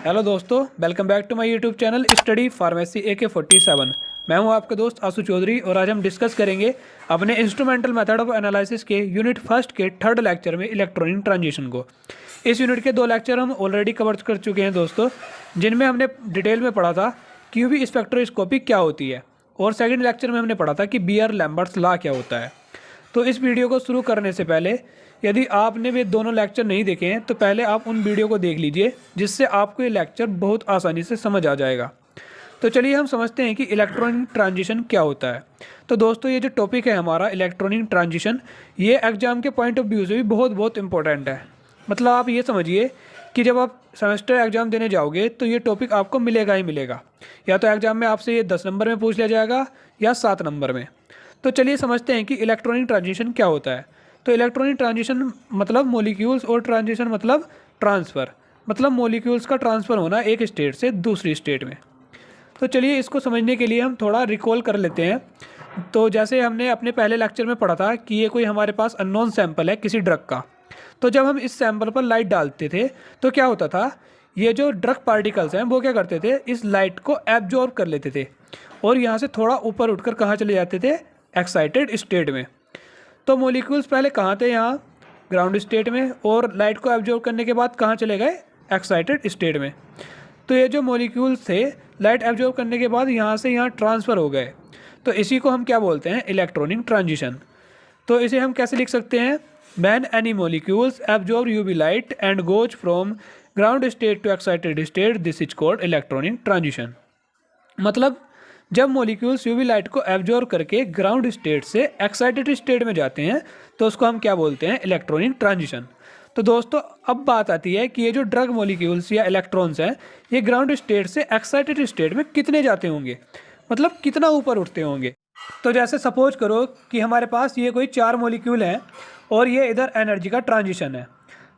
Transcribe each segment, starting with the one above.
Hello दोस्तों, welcome back to my YouTube channel study pharmacy AK47। मैं हूं आपका दोस्त आशु चौधरी और आज हम डिस्कस करेंगे अपने इंस्ट्रूमेंटल मेथड ऑफ एनालिसिस के यूनिट फर्स्ट के थर्ड लेक्चर में इलेक्ट्रॉनिक ट्रांजिशन को। इस यूनिट के 2 लेक्चर हम ऑलरेडी कवर कर चुके हैं दोस्तों, जिनमें हमने डिटेल में पढ़ा था क्यूवी स्पेक्ट्रोस्कोपी क्या होती है और सेकेंड लेक्चर में हमने पढ़ा था कि बीआर लैम्बर्ट्स लॉ क्या होता है। तो इस वीडियो को शुरू करने से पहले यदि आपने वे दोनों लेक्चर नहीं देखे हैं तो पहले आप उन वीडियो को देख लीजिए, जिससे आपको ये लेक्चर बहुत आसानी से समझ आ जाएगा। तो चलिए हम समझते हैं कि इलेक्ट्रॉनिक ट्रांजिशन क्या होता है। तो दोस्तों, ये जो टॉपिक है हमारा इलेक्ट्रॉनिक ट्रांजिशन, ये एग्जाम के पॉइंट ऑफ व्यू से भी बहुत इंपॉर्टेंट है। मतलब आप ये समझिए कि जब आप सेमेस्टर एग्जाम देने जाओगे तो ये टॉपिक आपको मिलेगा ही मिलेगा। या तो एग्जाम में आपसे ये 10 नंबर में पूछ लिया जाएगा या 7 नंबर में। तो चलिए समझते हैं कि इलेक्ट्रॉनिक ट्रांजिशन क्या होता है। तो इलेक्ट्रॉनिक ट्रांजिशन मतलब मॉलिक्यूल्स और ट्रांजिशन मतलब ट्रांसफ़र, मतलब मॉलिक्यूल्स का ट्रांसफ़र होना एक स्टेट से दूसरी स्टेट में। तो चलिए इसको समझने के लिए हम थोड़ा रिकॉल कर लेते हैं। तो जैसे हमने अपने पहले लेक्चर में पढ़ा था कि ये कोई हमारे पास अननोन सैंपल है किसी ड्रग का। तो जब हम इस सैंपल पर लाइट डालते थे तो क्या होता था, ये जो ड्रग पार्टिकल्स हैं वो क्या करते थे, इस लाइट को एब्जॉर्ब कर लेते थे और यहाँ से थोड़ा ऊपर उठकर कहाँ चले जाते थे, एक्साइटेड स्टेट में। तो मॉलिक्यूल्स पहले कहाँ थे, यहाँ ग्राउंड स्टेट में, और लाइट को एब्जॉर्ब करने के बाद कहाँ चले गए, एक्साइटेड स्टेट में। तो ये जो मॉलिक्यूल्स थे लाइट एब्जॉर्ब करने के बाद यहाँ से यहाँ ट्रांसफ़र हो गए। तो इसी को हम क्या बोलते हैं, इलेक्ट्रॉनिक ट्रांजिशन। तो इसे हम कैसे लिख सकते हैं, when any molecules absorb UV light and goes from ground state to excited state, this is called electronic transition. मतलब जब मॉलिक्यूल्स यूवी लाइट को एब्जॉर्ब करके ग्राउंड स्टेट से एक्साइटेड स्टेट में जाते हैं तो उसको हम क्या बोलते हैं, इलेक्ट्रॉनिक ट्रांजिशन। तो दोस्तों अब बात आती है कि ये जो ड्रग मॉलिक्यूल्स या इलेक्ट्रॉन्स हैं ये ग्राउंड स्टेट से एक्साइटेड स्टेट में कितने जाते होंगे, मतलब कितना ऊपर उठते होंगे। तो जैसे सपोज करो कि हमारे पास ये कोई 4 मॉलिक्यूल हैं और ये इधर एनर्जी का ट्रांजिशन है।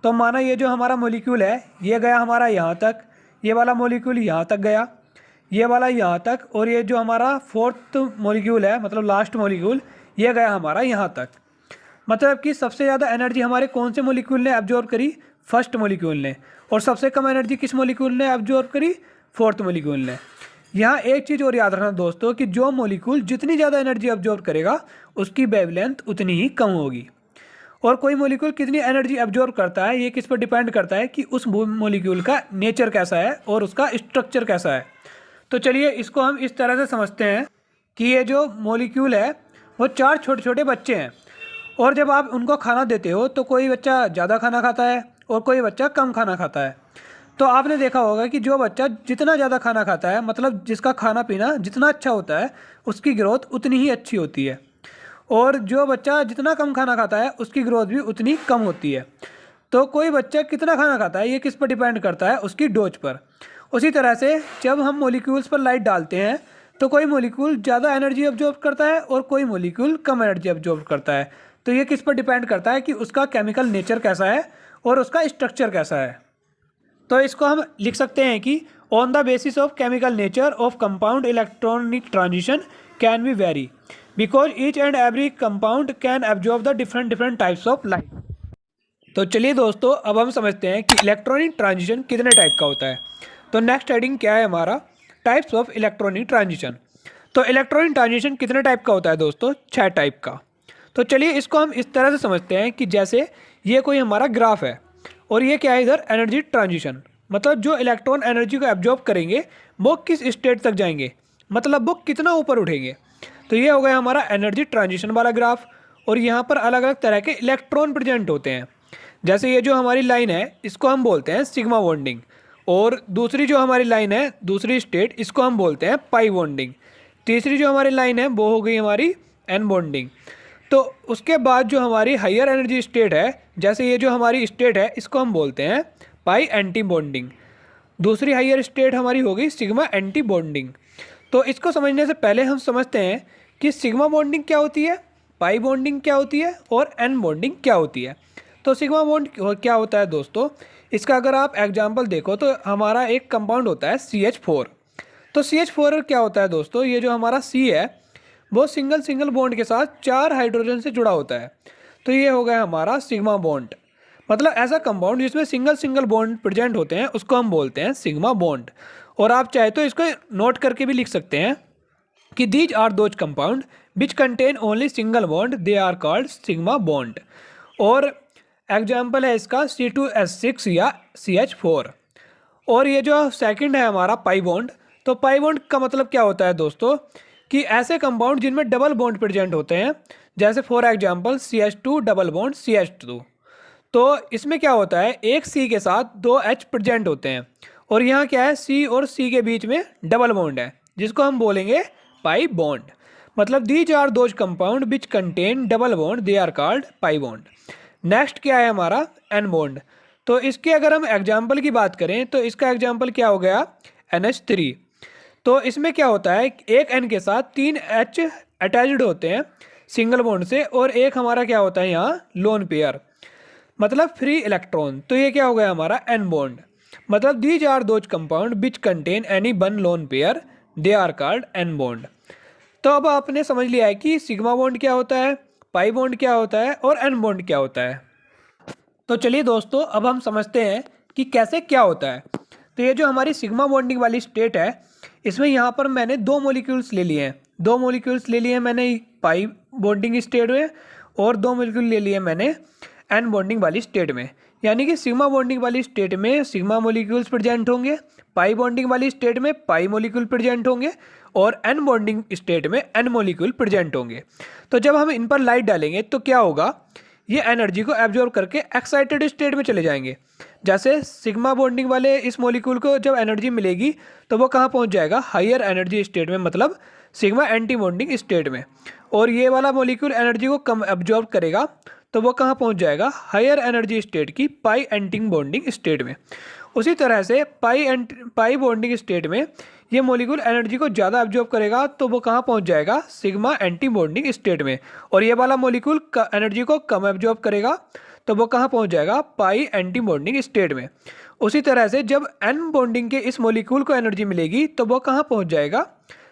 तो माना ये जो हमारा मॉलिक्यूल है ये गया हमारा यहाँ तक, ये वाला मॉलिक्यूल यहाँ तक गया, ये वाला यहाँ तक, और ये जो हमारा 4th मॉलिक्यूल है मतलब लास्ट मॉलिक्यूल ये गया हमारा यहाँ तक। मतलब कि सबसे ज़्यादा एनर्जी हमारे कौन से मॉलिक्यूल ने एब्जॉर्ब करी, फर्स्ट मॉलिक्यूल ने, और सबसे कम एनर्जी किस मॉलिक्यूल ने एब्जॉर्ब करी, 4th मॉलिक्यूल ने। यहाँ एक चीज़ और याद रखना दोस्तों कि जो मॉलिक्यूल जितनी ज़्यादा एनर्जी एब्जॉर्ब करेगा उसकी वेवलेंथ उतनी ही कम होगी। और कोई मॉलिक्यूल कितनी एनर्जी एब्जॉर्ब करता है ये किस पर डिपेंड करता है कि उस मॉलिक्यूल का नेचर कैसा है और उसका स्ट्रक्चर कैसा है। तो चलिए इसको हम इस तरह से समझते हैं कि ये जो मॉलिक्यूल है वो 4 छोटे छोटे बच्चे हैं, और जब आप उनको खाना देते हो तो कोई बच्चा ज़्यादा खाना खाता है और कोई बच्चा कम खाना खाता है। तो आपने देखा होगा कि जो बच्चा जितना ज़्यादा खाना खाता है, मतलब जिसका खाना पीना जितना अच्छा होता है उसकी ग्रोथ उतनी ही अच्छी होती है, और जो बच्चा जितना कम खाना खाता है उसकी ग्रोथ भी उतनी कम होती है। तो कोई बच्चा कितना खाना खाता है ये किस पर डिपेंड करता है, उसकी डोज पर। उसी तरह से जब हम मॉलिक्यूल्स पर लाइट डालते हैं तो कोई मॉलिक्यूल ज़्यादा एनर्जी एब्जॉर्ब करता है और कोई मॉलिक्यूल कम एनर्जी एब्जॉर्ब करता है। तो ये किस पर डिपेंड करता है कि उसका केमिकल नेचर कैसा है और उसका स्ट्रक्चर कैसा है। तो इसको हम लिख सकते हैं कि on the basis of chemical nature of compound electronic transition can be very because each and every compound can absorb the different types of light. तो चलिए दोस्तों अब हम समझते हैं कि इलेक्ट्रॉनिक ट्रांजिशन कितने टाइप का होता है। तो नेक्स्ट हेडिंग क्या है हमारा, टाइप्स ऑफ इलेक्ट्रॉनिक ट्रांजिशन। तो इलेक्ट्रॉनिक ट्रांजिशन कितने टाइप का होता है दोस्तों, 6 टाइप का। तो चलिए इसको हम इस तरह से समझते हैं कि जैसे ये कोई हमारा ग्राफ है और ये क्या है इधर एनर्जी ट्रांजिशन, मतलब जो इलेक्ट्रॉन एनर्जी को एब्जॉर्ब करेंगे वो किस स्टेट तक जाएंगे, मतलब वो कितना ऊपर उठेंगे। तो ये हो गया हमारा एनर्जी ट्रांजिशन वाला ग्राफ, और यहाँ पर अलग अलग तरह के इलेक्ट्रॉन प्रेजेंट होते हैं। जैसे ये जो हमारी लाइन है इसको हम बोलते हैं सिग्मा बॉन्डिंग, और दूसरी जो हमारी लाइन है दूसरी स्टेट इसको हम बोलते हैं पाई बॉन्डिंग, तीसरी जो हमारी लाइन है वो हो गई हमारी एन बॉन्डिंग। तो उसके बाद जो हमारी हायर एनर्जी स्टेट है, जैसे ये जो हमारी स्टेट है इसको हम बोलते हैं पाई एंटी बॉन्डिंग, दूसरी हायर स्टेट हमारी हो गई सिग्मा एंटी बॉन्डिंग। तो इसको समझने से पहले हम समझते हैं कि सिग्मा बॉन्डिंग क्या होती है, पाई बॉन्डिंग क्या होती है और एन बॉन्डिंग क्या होती है। तो सिग्मा बॉन्ड क्या होता है दोस्तों, इसका अगर आप एग्जाम्पल देखो तो हमारा एक कंपाउंड होता है CH4। तो CH4 क्या होता है दोस्तों, ये जो हमारा C है वो सिंगल बॉन्ड के साथ 4 हाइड्रोजन से जुड़ा होता है। तो ये हो गया हमारा सिग्मा बॉन्ड। मतलब ऐसा कंपाउंड जिसमें सिंगल सिंगल बॉन्ड प्रेजेंट होते हैं उसको हम बोलते हैं सिग्मा बॉन्ड। और आप चाहे तो इसको नोट करके भी लिख सकते हैं कि these are those compound which contain only single bond, they are called sigma bond. और एग्जाम्पल है इसका C2H6 या CH4। और ये जो सेकंड है हमारा पाई बॉन्ड, तो पाई बॉन्ड का मतलब क्या होता है दोस्तों कि ऐसे कंपाउंड जिनमें डबल बॉन्ड प्रेजेंट होते हैं, जैसे for example CH2 double bond CH2। तो इसमें क्या होता है, एक C के साथ दो H प्रेजेंट होते हैं और यहाँ क्या है, C और C के बीच में डबल बॉन्ड है जिसको हम बोलेंगे पाई बॉन्ड। मतलब these are those compound which contain double bond, they are called pi bond. Next क्या है हमारा एन बॉन्ड। तो इसके अगर हम एग्जाम्पल की बात करें तो इसका एग्जाम्पल क्या हो गया, NH3। तो इसमें क्या होता है, एक N के साथ तीन H अटैच्ड होते हैं सिंगल बॉन्ड से और एक हमारा क्या होता है यहाँ लोन पेयर, मतलब फ्री इलेक्ट्रॉन। तो ये क्या हो गया हमारा N बॉन्ड। मतलब these are those compound which contain any one lone pair, they are called N bond. तो अब आपने समझ लिया है कि सिग्मा बॉन्ड क्या होता है, पाई बॉन्ड क्या होता है और N बॉन्ड क्या होता है। तो चलिए दोस्तों अब हम समझते हैं कि कैसे क्या होता है। तो ये जो हमारी सिग्मा बॉन्डिंग वाली स्टेट है, इसमें यहाँ पर मैंने दो मॉलिक्यूल्स ले लिए हैं, दो मॉलिक्यूल्स ले लिए हैं मैंने पाई बॉन्डिंग स्टेट में और दो मॉलिक्यूल ले लिए मैंने एन बॉन्डिंग वाली स्टेट में। यानी कि सिग्मा बॉन्डिंग वाली स्टेट में सिग्मा मॉलिक्यूल्स प्रेजेंट होंगे, पाई बॉन्डिंग वाली स्टेट में पाई मॉलिक्यूल प्रेजेंट होंगे और एन बॉन्डिंग स्टेट में एन मॉलिक्यूल प्रेजेंट होंगे। तो जब हम इन पर लाइट डालेंगे तो क्या होगा, ये एनर्जी को एब्जॉर्ब करके एक्साइटेड स्टेट में चले जाएंगे। जैसे सिग्मा बॉन्डिंग वाले इस मॉलिक्यूल को जब एनर्जी मिलेगी तो वो कहाँ पहुँच जाएगा, हायर एनर्जी स्टेट में, मतलब सिग्मा एंटी बॉन्डिंग स्टेट में। और ये वाला मॉलिक्यूल एनर्जी को कम एब्जॉर्ब करेगा तो वो कहाँ पहुँच जाएगा, हायर एनर्जी स्टेट की पाई एंटी बॉन्डिंग स्टेट में। उसी तरह से पाई बॉन्डिंग स्टेट में ये मॉलिक्यूल एनर्जी को ज़्यादा एब्जॉर्ब करेगा तो वो कहाँ पहुँच जाएगा, सिग्मा एंटी बॉन्डिंग स्टेट में। और ये वाला मॉलिक्यूल एनर्जी को कम एब्जॉर्ब करेगा तो वो कहाँ पहुँच जाएगा, पाई एंटी बॉन्डिंग स्टेट में। उसी तरह से जब एन बॉन्डिंग के इस मॉलिक्यूल को एनर्जी मिलेगी तो वो कहाँ पहुँच जाएगा,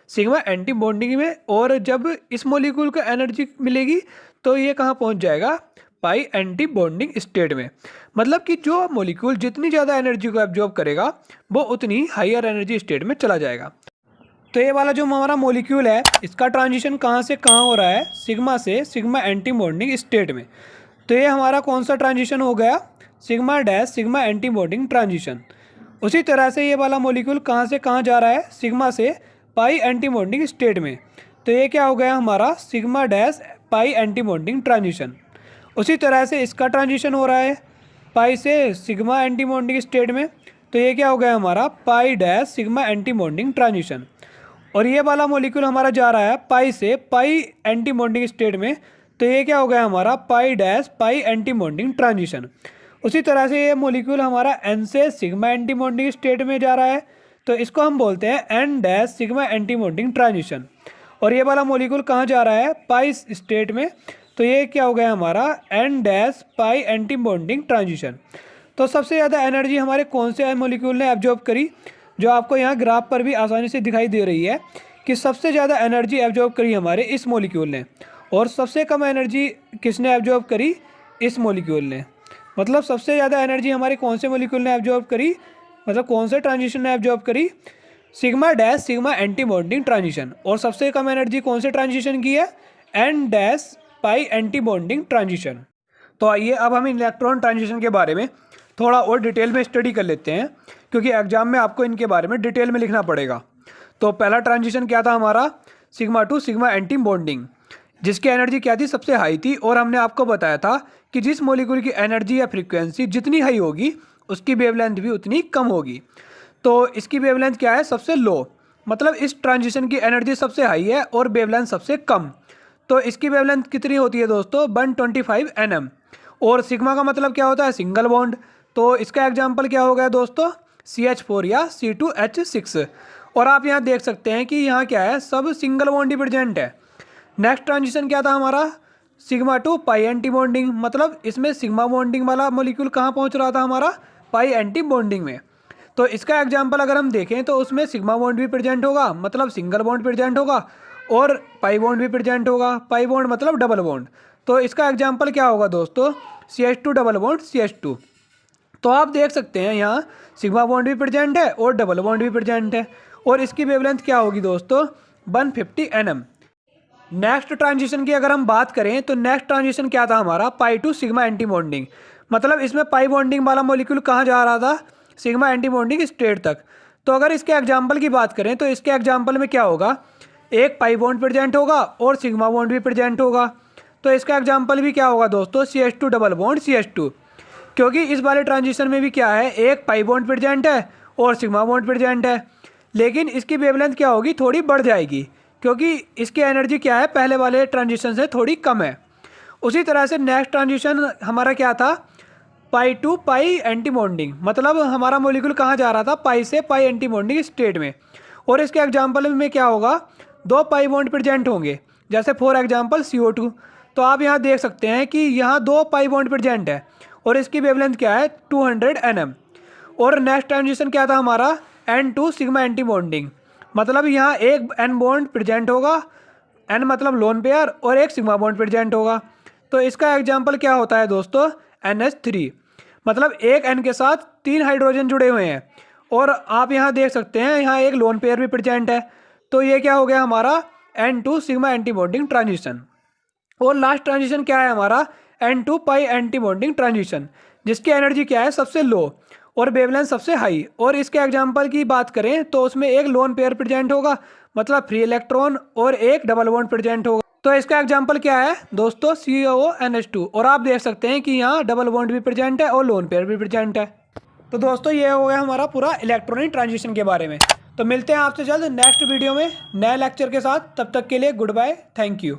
सिग्मा एंटी बॉन्डिंग में। और जब इस मॉलिक्यूल को एनर्जी मिलेगी तो ये कहाँ पहुँच जाएगा, पाई एंटी बॉन्डिंग स्टेट में। मतलब कि जो मॉलिक्यूल जितनी ज़्यादा एनर्जी को एब्जॉर्ब करेगा वो उतनी हायर एनर्जी स्टेट में चला जाएगा। तो ये वाला जो हमारा मॉलिक्यूल है इसका ट्रांजिशन कहाँ से कहाँ हो रहा है, सिग्मा से सिग्मा एंटी बॉन्डिंग स्टेट में। तो ये हमारा कौन सा ट्रांजिशन हो गया, sigma dash sigma anti bonding transition. उसी तरह से ये वाला मॉलिक्यूल कहाँ से कहाँ जा रहा है, सिग्मा से पाई एंटी बॉन्डिंग स्टेट में। तो ये क्या हो गया हमारा, sigma dash pi anti bonding transition. उसी तरह से इसका ट्रांजिशन हो रहा है पाई से सिग्मा एंटी बॉन्डिंग स्टेट में। तो ये क्या हो गया हमारा, pi dash sigma anti bonding transition. और ये वाला मॉलिक्यूल हमारा जा रहा है पाई से पाई एंटी बॉन्डिंग स्टेट में। तो ये क्या हो गया हमारा, pi dash pi anti bonding transition. उसी तरह से ये मॉलिक्यूल हमारा एन से सिग्मा एंटी बॉन्डिंग स्टेट में जा रहा है तो इसको हम बोलते हैं N dash sigma anti bonding transition. और ये वाला मॉलिक्यूल कहाँ जा रहा है, पाई स्टेट में। तो ये क्या हो गया हमारा, N dash pi anti bonding transition. तो सबसे ज़्यादा एनर्जी हमारे कौन से मॉलिक्यूल ने एब्जॉर्ब करी, जो आपको यहाँ ग्राफ पर भी आसानी से दिखाई दे रही है कि सबसे ज़्यादा एनर्जी एब्जॉर्ब करी हमारे इस मॉलिक्यूल ने और सबसे कम एनर्जी किसने एब्जॉर्ब करी, इस मॉलिक्यूल ने। मतलब सबसे ज़्यादा एनर्जी हमारे कौन से मॉलिक्यूल ने एब्जॉर्ब करी, मतलब कौन से ट्रांजिशन ने एब्जॉर्ब करी, sigma dash sigma anti bonding transition. और सबसे कम एनर्जी कौन से ट्रांजिशन की है, N dash pi anti bonding transition. तो आइए अब हम इलेक्ट्रॉन ट्रांजिशन के बारे में थोड़ा और डिटेल में स्टडी कर लेते हैं, क्योंकि एग्जाम में आपको इनके बारे में डिटेल में लिखना पड़ेगा। तो पहला ट्रांजिशन क्या था हमारा, sigma two sigma anti bonding, जिसकी एनर्जी क्या थी, सबसे हाई थी। और हमने आपको बताया था कि जिस मॉलिक्यूल की एनर्जी या फ्रीक्वेंसी जितनी हाई होगी उसकी वेवलेंथ भी उतनी कम होगी। तो इसकी वेवलेंथ क्या है, सबसे लो। मतलब इस ट्रांजिशन की एनर्जी सबसे हाई है और वेवलेंथ सबसे कम। तो इसकी वेवलेंथ कितनी होती है दोस्तों, 125 nm। और सिग्मा का मतलब क्या होता है, सिंगल बॉन्ड। तो इसका एग्जाम्पल क्या हो गया दोस्तों, CH4 या C2H6। और आप यहाँ देख सकते हैं कि यहाँ क्या है, सब सिंगल बॉन्ड ही प्रेजेंट है। नेक्स्ट ट्रांजिशन क्या था हमारा, सिग्मा टू पाई एंटी बॉन्डिंग। मतलब इसमें सिग्मा बॉन्डिंग वाला मॉलिक्यूल कहाँ पहुँच रहा था हमारा, पाई एंटी बॉन्डिंग में। तो इसका एग्जाम्पल अगर हम देखें तो उसमें सिग्मा बॉन्ड भी प्रेजेंट होगा, मतलब सिंगल बॉन्ड प्रेजेंट होगा, और पाई बॉन्ड भी प्रेजेंट होगा। पाई बॉन्ड मतलब डबल बॉन्ड। तो इसका एग्जाम्पल क्या होगा दोस्तों, CH2 डबल बॉन्ड CH2। तो आप देख सकते हैं यहाँ सिग्मा बॉन्ड भी प्रेजेंट है और डबल बॉन्ड भी प्रेजेंट है, और इसकी वेवलेंथ क्या होगी दोस्तों, 150 nm। नेक्स्ट ट्रांजिशन की अगर हम बात करें तो नेक्स्ट ट्रांजिशन क्या था हमारा, पाई टू सिग्मा एंटी बॉन्डिंग। मतलब इसमें पाई बॉन्डिंग वाला मॉलिक्यूल कहाँ जा रहा था, सिग्मा एंटी बॉन्डिंग स्टेट तक। तो अगर इसके एग्जाम्पल की बात करें तो इसके एग्जाम्पल में क्या होगा, एक पाई बॉन्ड प्रेजेंट होगा और सिग्मा बॉन्ड भी प्रेजेंट होगा। तो इसका एग्जाम्पल भी क्या होगा दोस्तों, CH2 डबल बॉन्ड CH2, क्योंकि इस वाले ट्रांजिशन में भी क्या है, एक पाई बॉन्ड प्रेजेंट है और सिग्मा बॉन्ड प्रेजेंट है। लेकिन इसकी वेवलेंथ क्या होगी, थोड़ी बढ़ जाएगी, क्योंकि इसकी एनर्जी क्या है, पहले वाले ट्रांजिशन से थोड़ी कम है। उसी तरह से नेक्स्ट ट्रांजिशन हमारा क्या था, पाई टू पाई एंटी बॉन्डिंग। मतलब हमारा मॉलिक्यूल कहाँ जा रहा था, पाई से पाई एंटी बॉन्डिंग स्टेट में। और इसके एग्जाम्पल में क्या होगा, दो पाई बॉन्ड प्रेजेंट होंगे, जैसे फॉर एग्जाम्पल CO2। तो आप यहाँ देख सकते हैं कि यहाँ दो पाई बॉन्ड प्रेजेंट है और इसकी वेवलेंथ क्या है, 200 nm। और नेक्स्ट ट्रांजिशन क्या था हमारा, N2 सिग्मा एंटी बॉन्डिंग। मतलब यहाँ एक N बॉन्ड प्रेजेंट होगा, N मतलब लोन पेयर, और एक सिग्मा बॉन्ड प्रेजेंट होगा। तो इसका एग्जाम्पल क्या होता है दोस्तों, NH3। मतलब एक N के साथ 3 हाइड्रोजन जुड़े हुए हैं, और आप यहाँ देख सकते हैं यहाँ एक लोन पेयर भी प्रेजेंट है। तो ये क्या हो गया हमारा, N2 sigma anti bonding transition. और लास्ट ट्रांजिशन क्या है हमारा, N2 पाई एंटी बॉन्डिंग ट्रांजिशन, जिसकी एनर्जी क्या है, सबसे लो और वेवलेंथ सबसे हाई। और इसके एग्जाम्पल की बात करें तो उसमें एक लोन पेयर प्रेजेंट होगा, मतलब फ्री इलेक्ट्रॉन, और एक डबल बॉन्ड प्रेजेंट होगा। तो इसका एग्जाम्पल क्या है दोस्तों, CONH2। और आप देख सकते हैं कि यहाँ डबल बॉन्ड भी प्रेजेंट है और लोन पेयर भी प्रेजेंट है। तो दोस्तों ये हो गया हमारा पूरा इलेक्ट्रॉनिक ट्रांजिशन के बारे में। तो मिलते हैं आपसे जल्द नेक्स्ट वीडियो में नए लेक्चर के साथ। तब तक के लिए गुड बाय, थैंक यू।